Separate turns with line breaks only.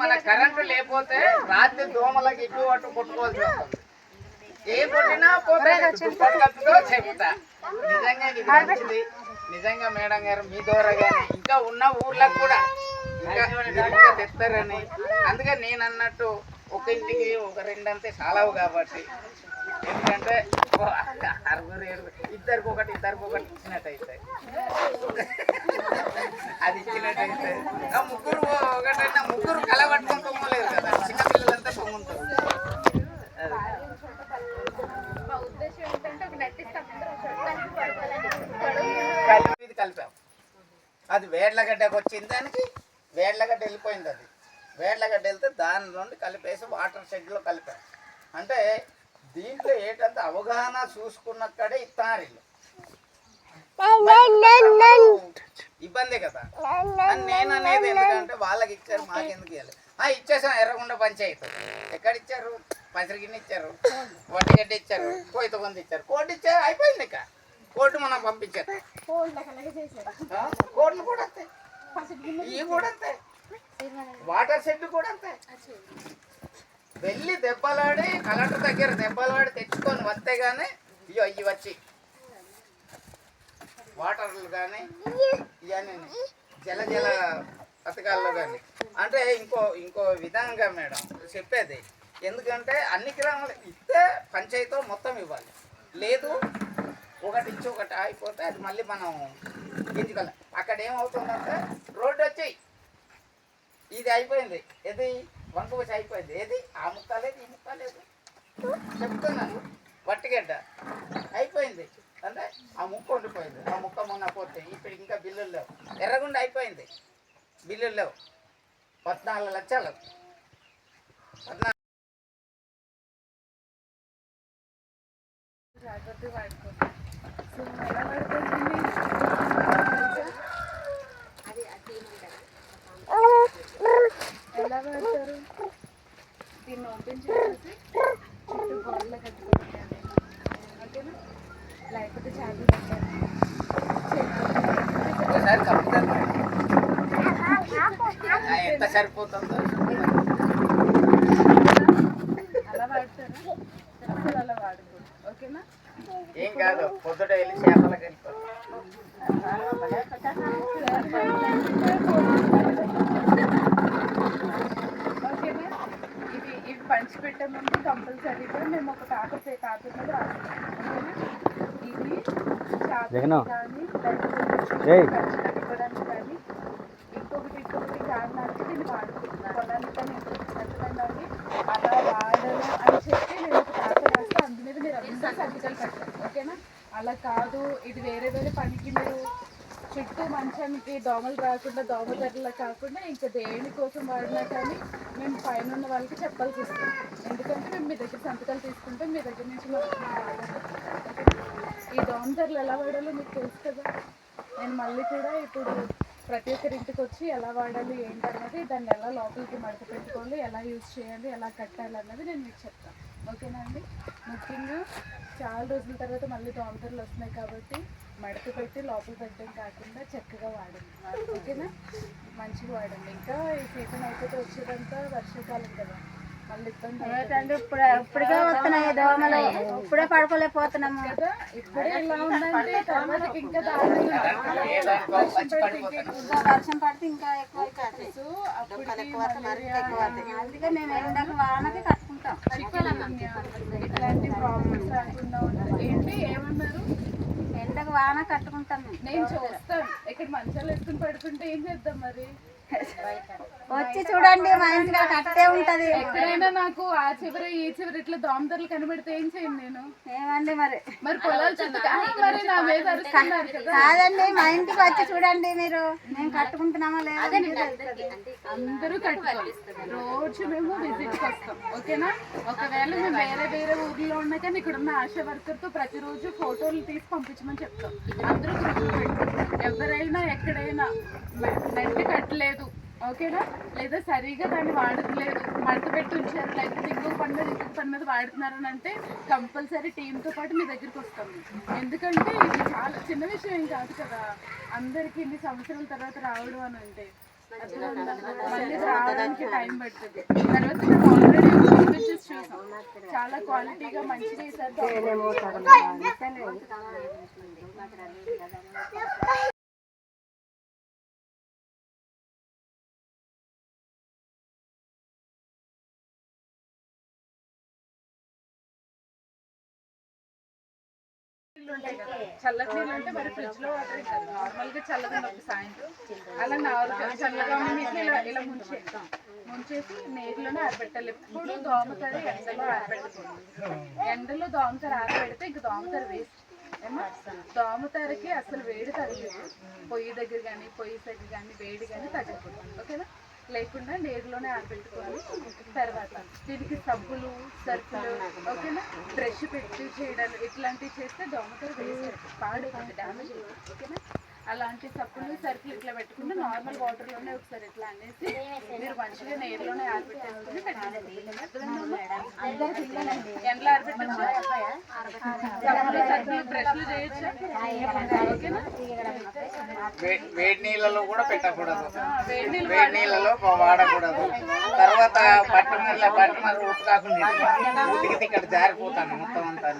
మన కరెంటు లేకపోతే రాత్రి దోమలకి ఇటు అటు కొట్టుకోవాల్సి వస్తుంది. ఏ కొట్టినా పోతే చెప్తా. నిజంగా ఇది మంచిది. నిజంగా మేడం గారు మీ ద్వారా కానీ ఇంకా ఉన్న ఊర్లకు కూడా ఇంకా తెస్తారని, అందుకే నేను అన్నట్టు ఒక ఇంటికి ఒక రెండంతే చాలవు కాబట్టి, ఎందుకంటే అరుగురు ఇద్దరికి ఒకటి ఇచ్చినట్టు అవుతాయి. అది ఇచ్చినట్టు అవుతాయి. ముగ్గురు ఒకటైనా ముగ్గురు కలబట్టుకొని పొమ్మలేదు కదా, చిన్నపిల్లలంతా పొమ్ముంటారు. ఇది కలిపాం. అది వేడ్లగడ్డకు వచ్చింది, దానికి వేడ్లగడ్డ వెళ్ళిపోయింది. అది వేడ్లగడ్డ వెళ్తే దాని నుండి కలిపేసి వాటర్ షెడ్లో కలిపాం. అంటే దీంట్లో ఏంటంటే అవగాహన చూసుకున్నక్కడే ఇస్తున్నారు వీళ్ళు. ఇబ్బంది కదా అని నేను అనేది. ఎందుకంటే వాళ్ళకి ఇచ్చారు, మాకెందుకు ఇవ్వాలి. ఇచ్చేసాం. ఎర్రగొండ పంచాయతీ ఎక్కడ ఇచ్చారు? పసిరిగిన్ని ఇచ్చారు, వడ్డీగడ్డ ఇచ్చారు, కోయిత కొంత ఇచ్చారు, కోటి ఇచ్చారు, అయిపోయింది. ఇక కోర్టు మనం పంపించారు. కోర్టులు కూడా వస్తాయి, ఇవి కూడా వస్తాయి, వాటర్ షెడ్ కూడా వస్తాయి. వెళ్ళి దెబ్బలాడి కలెక్టర్ దగ్గర దెబ్బలాడి తెచ్చుకొని వస్తే కానీ ఇవి వచ్చి వాటర్లు కానీ ఇవన్నీ జల పథకాల్లో కానీ. అంటే ఇంకో విధంగా మేడం చెప్పేది, ఎందుకంటే అన్ని గ్రామాలు ఇస్తే పంచాయతీ మొత్తం ఇవ్వాలి. లేదు ఒకటి ఇచ్చి ఒకటి అయిపోతే అది మళ్ళీ మనం గింజుకోవాలి. అక్కడ ఏమవుతుందంటే రోడ్డు వచ్చి ఇది అయిపోయింది, ఏది వంకవసి అయిపోయింది, ఏది ఆ ముక్క లేదు ఈ ముక్క లేదు చెప్తున్నాను. వట్టిగడ్డ అయిపోయింది అంటే ఆ ముక్క ఉండిపోయింది. ఆ ముక్క మొన్న పోతే ఇప్పుడు ఇంకా బిల్లులు లేవు. ఎర్రగుండ అయిపోయింది, బిల్లులు లేవు. 14 లక్షలు 14
ఎలా వాడతారు? దీన్ని ఓపెన్ చేసేసి చుట్టూ గోడలో కట్టుకుంటాను, ఓకేనా? లేకపోతే చార్జీ పెట్టాను.
ఎంత సరిపోతుందో
అలా వాడతారా? అసలు అలా వాడకూడదు, ఓకేనా?
ఏం కాదు, పొద్దుట వెళ్ళి చేపలకు వెళ్ళిపోతాం.
ఓకేనా? ఇవి పంచిపెట్టే ముందు కంపల్సరీగా మేము ఒక పేపర్ మీద రాస్తాం, ఓకేనా? ఇది కానీ కట్టుకోవడానికి కానీ ఇంకొకటి కారణానికి దీన్ని వాడుకుంటున్నాను. పొలానికి కానీ పెట్టడం కానీ అలా వాడను అని చెప్పి నేను ఒక పేపర్ రాస్తే అందు మీద మీరు అందరూ సంతకాలు పెట్టాలి, ఓకేనా? అలా కాదు, ఇది వేరే పనికి మీరు చుట్టూ మంచానికి దోమలు రాకుండా దోమతెరలా కాకుండా ఇంకా దేనికోసం వాడినా కానీ మేము పైన ఉన్న వాళ్ళకి చెప్పాల్సి వస్తుంది. ఎందుకంటే మేము మీ దగ్గర సంతకాలు తీసుకుంటే మీ దగ్గర నుంచి ఈ దోమతెరలు ఎలా వాడాలో మీకు తెలుసు కదా. నేను మళ్ళీ కూడా ఇప్పుడు ప్రతి ఒక్కరి ఇంటికి వచ్చి ఎలా వాడాలి ఏంటన్నది, దాన్ని ఎలా లోపలికి మడత పెట్టుకోవాలి, ఎలా యూజ్ చేయాలి, ఎలా కట్టాలి అన్నది నేను మీకు చెప్తాను, ఓకేనా అండి? ముఖ్యంగా చాలా రోజుల తర్వాత మళ్ళీ దోమతెరలు వస్తున్నాయి కాబట్టి మడత పెట్టి లోపల పెట్టడం కాకుండా చక్కగా వాడండి, ఓకేనా? మంచిగా వాడండి. ఇంకా ఈ సీజన్ అయిపోతే వచ్చేదంతా వర్షాకాలం కదా, మళ్ళీ ఇబ్బంది.
ఇప్పుడే వస్తున్నాయి దోమలు, ఇప్పుడే పడుకోలేకపోతున్నాము
కదా. ఇప్పుడే ఇలా ఉందంటే తర్వాత ఇంకా
వర్షం పడితే ఇంకా ఎక్కువ. అందుకే మేము ఎండకు వానకి కట్టుకుంటాం.
ఇట్లాంటి ప్రాబ్లమ్స్ రాకుండా ఉంటాయి. ఏంటి ఏమన్నారు?
ఎండకు వాన కట్టుకుంటాం.
నేను చూస్తాను. ఇక్కడ మంచాలు వేసుకుని పడుకుంటే ఏం చేద్దాం మరి?
వచ్చి చూడండి, మా ఇంటికి కట్టే ఉంటది.
ఎక్కడైనా నాకు ఆ చివరి ఈ చివరి ఇట్లా దోమతెరలు కనబడితే ఏం చేయండి నేను?
ఏమండి మరి
పొలాలు చుట్టూ మరి నా మీద అరుస్తున్నారు కదా.
కాదండి, మా ఇంటికి వచ్చి చూడండి మీరు, మేము కట్టుకుంటున్నామా లేదా.
అందరూ కట్టుకోవాలి. రోజు మేము విజిట్కి వస్తాం, ఓకేనా? ఒకవేళ మేము వేరే ఊర్లో ఉన్నా కానీ ఇక్కడ ఉన్న ఆశా వర్కర్తో ప్రతిరోజు ఫోటోలు తీసి పంపించమని చెప్తాం. అందరూ గ్రూప్ పెట్టి ఎవరైనా ఎక్కడైనా నెట్ కట్టలేదు, ఓకేనా? లేదా సరిగా దాన్ని వాడట్లేదు, మడత పెట్టి ఉంచారు, లేకపోతే ఇంకొక పని మీద వాడుతున్నారు అని అంటే కంపల్సరీ టీంతో పాటు మీ దగ్గరికి వస్తాం. ఎందుకంటే ఇది చాలా చిన్న విషయం ఏం కాదు కదా, అందరికీ ఇన్ని సంవత్సరాల తర్వాత రావడం అని అంటే. మళ్ళీ ఇది రావడానికి టైం పడుతుంది. తర్వాత మేము ఆల్రెడీ ఇమేజెస్ చూసాం, చాలా క్వాలిటీగా మంచిగా ఈసారి ఉంటాయి కదా, చల్లటి నీళ్ళు అంటే మరి ఫ్రిడ్జ్ లో వాటర్ కాదు, నార్మల్ గా చల్లగా ఉన్నప్పుడు సాయంత్రం అలా నార్మల్ చల్లగా ఉన్న నీళ్ళు ఇలా ముంచేసి నీరులోనే ఆరబెట్టాలి. ఎప్పుడు దోమతరి ఎండలో ఆరబెట్టకూడదు. ఎండలో దోమతర ఆరబెడితే ఇంక దోమతర వేస్ట్ ఏమో. దోమతరకి అసలు వేడి తగ్గదు, పొయ్యి దగ్గర కానీ పొయ్యి దగ్గర కానీ వేడి కానీ తగ్గకూడదు. ఓకేనా? లేకుండా నీరులోనే ఆరబెట్టుకోవాలి. తర్వాత దీనికి సబ్బులు సర్ఫులు ఓకేనా, బ్రష్ పెట్టి చేయడాలు ఇట్లాంటివి చేస్తే దోమతర వేస్ట్ పాడైపోతుంది, డ్యామేజ్ అవుతుంది. ఓకేనా? అలాంటి సబ్బులు సర్ఫులు ఇట్లా పెట్టుకుంటే నార్మల్ వాటర్లోనే ఒకసారి ఇట్లా అనేసి మీరు మంచిగా నీరులోనే ఆరబెట్టేసుకుని పెట్టండి. ఎండలో ఆరబెట్టచ్చా, సబ్బులు సర్ఫులు బ్రష్లు చేయొచ్చా? ఓకేనా?
వేడి నీళ్ళలో కూడా పెట్టకూడదు,
వేడి నీళ్ళు
వేడి నీళ్ళలో వాడకూడదు. తర్వాత బట్టలు ఉప్పు కాకుండా ఉతికితే ఇక్కడ జారిపోతాను మొత్తం అంతా.